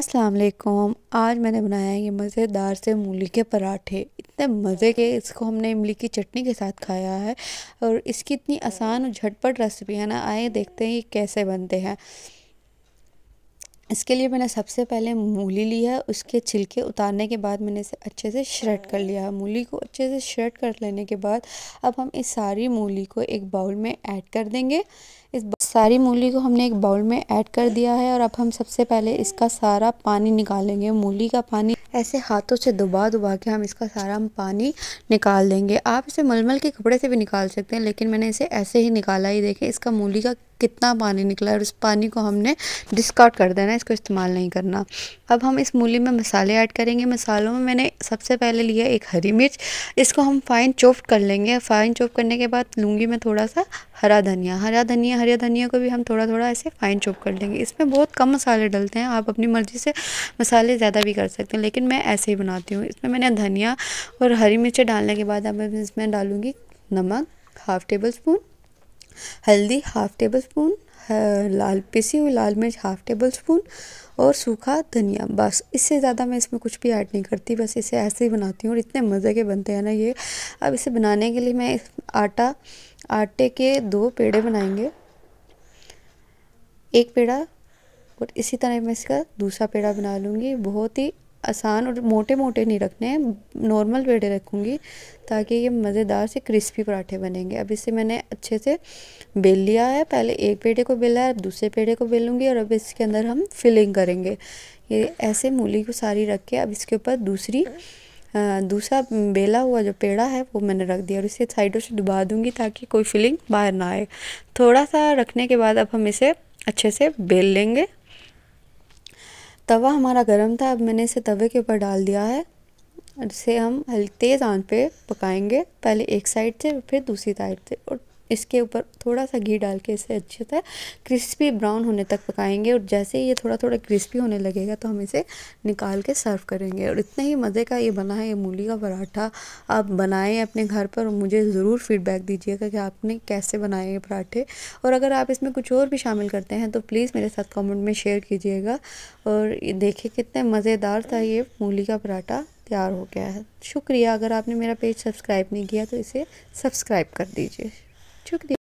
अस्सलाम वालेकुम। आज मैंने बनाया है ये मज़ेदार से मूली के पराठे। इतने मज़े के, इसको हमने इमली की चटनी के साथ खाया है और इसकी इतनी आसान और झटपट रेसिपी है ना। आइए देखते हैं ये कैसे बनते हैं। इसके लिए मैंने सबसे पहले मूली ली है। उसके छिलके उतारने के बाद मैंने इसे अच्छे से श्रेड कर लिया है। मूली को अच्छे से श्रेड कर लेने के बाद अब हम इस सारी मूली को एक बाउल में ऐड कर देंगे। इस सारी मूली को हमने एक बाउल में ऐड कर दिया है और अब हम सबसे पहले इसका सारा पानी निकालेंगे। मूली का पानी ऐसे हाथों से दबा दबा के हम इसका सारा पानी निकाल देंगे। आप इसे मलमल के कपड़े से भी निकाल सकते हैं, लेकिन मैंने इसे ऐसे ही निकाला ही। देखें इसका मूली का कितना पानी निकला है और इस पानी को हमने डिस्कार्ड कर देना है, इसको इस्तेमाल नहीं करना। अब हम इस मूली में मसाले ऐड करेंगे। मसालों में मैंने सबसे पहले लिया एक हरी मिर्च, इसको हम फाइन चॉप कर लेंगे। फाइन चॉप करने के बाद लूँगी मैं थोड़ा सा हरा धनिया को भी हम थोड़ा थोड़ा ऐसे फाइन चॉप कर लेंगे। इसमें बहुत कम मसाले डलते हैं, आप अपनी मर्ज़ी से मसाले ज़्यादा भी कर सकते हैं, लेकिन मैं ऐसे ही बनाती हूँ। इसमें मैंने धनिया और हरी मिर्च डालने के बाद अब इसमें डालूँगी नमक हाफ़ टेबल स्पून, हल्दी हाफ़ टेबल स्पून, पिसी हुई लाल मिर्च हाफ़ टेबल स्पून और सूखा धनिया। बस इससे ज़्यादा मैं इसमें कुछ भी ऐड नहीं करती, बस इसे ऐसे ही बनाती हूँ और इतने मज़े के बनते हैं ना ये। अब इसे बनाने के लिए मैं आटे के 2 पेड़े बनाएंगे, एक पेड़ा और इसी तरह मैं इसका दूसरा पेड़ा बना लूँगी। बहुत ही आसान, और मोटे मोटे नहीं रखने हैं, नॉर्मल पेड़े रखूँगी ताकि ये मज़ेदार से क्रिस्पी पराठे बनेंगे। अब इसे मैंने अच्छे से बेल लिया है। पहले एक पेड़े को बेला है, अब दूसरे पेड़े को बेलूँगी और अब इसके अंदर हम फिलिंग करेंगे। ये ऐसे मूली को सारी रख के अब इसके ऊपर दूसरा बेला हुआ जो पेड़ा है वो मैंने रख दिया और इसे साइडों से दबा दूँगी ताकि कोई फिलिंग बाहर ना आए। थोड़ा सा रखने के बाद अब हम इसे अच्छे से बेल लेंगे। तवा हमारा गर्म था, अब मैंने इसे तवे के ऊपर डाल दिया है और इसे हम तेज़ आंच पे पकाएंगे, पहले एक साइड से फिर दूसरी साइड से, और इसके ऊपर थोड़ा सा घी डाल के इसे अच्छे से क्रिस्पी ब्राउन होने तक पकाएंगे। और जैसे ही ये थोड़ा थोड़ा क्रिस्पी होने लगेगा तो हम इसे निकाल के सर्व करेंगे। और इतने ही मज़े का ये बना है ये मूली का पराठा। आप बनाएं अपने घर पर और मुझे ज़रूर फीडबैक दीजिएगा कि आपने कैसे बनाए ये पराठे। और अगर आप इसमें कुछ और भी शामिल करते हैं तो प्लीज़ मेरे साथ कमेंट में शेयर कीजिएगा। और देखिए कितने मज़ेदार था ये मूली का पराठा तैयार हो गया है। शुक्रिया। अगर आपने मेरा पेज सब्सक्राइब नहीं किया तो इसे सब्सक्राइब कर दीजिए। शुक्रिया।